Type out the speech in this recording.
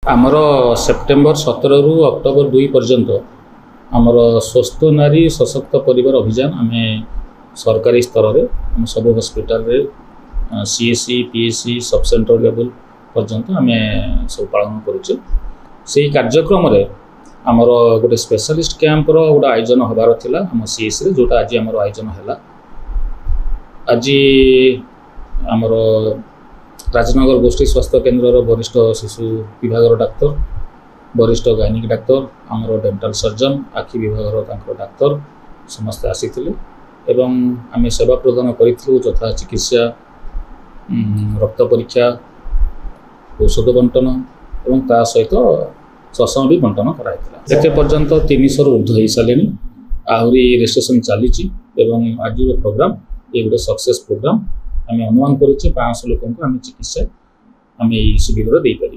आमर सेप्टेम्बर 17 रु अक्टोबर 2 पर्यंत आमर स्वस्थ नारी सशक्त परिवार अभियान आम सरकारी स्तर में आम सब हॉस्पिटल रे CSC PSC sub centre level पर्यंत आम सब पालन करुचे से कार्यक्रम रे आमर गोटे स्पेशलिस्ट कैंप रो गोटे आयोजन होबार थिला आम सीएससी रे जोटा आज आमर आयोजन हैला। आज आमर राजनगर गोष्ठी स्वास्थ्य केन्द्र वरिष्ठ शिशु विभाग डाक्तर वरिष्ठ गायनिक डाक्तर आमर डेंटाल सर्जन आखि विभाग डाक्तर समस्ते आसीथिले एवं आम सेवा प्रदान करिथिलु यथा चिकित्सा रक्त परीक्षा औषध बंटन एवं ता सहित चषमा भी बंटन कराइथिला। एते पर्यंत 300 रु ऊर्ध्व हो सारे आहरी रेजिस्ट्रेशन चली आज प्रोग्राम ये गोटे सक्सेस प्रोग्राम आम अनुमान करुचे 500 लोक चिकित्सा आम शिविर दे पार।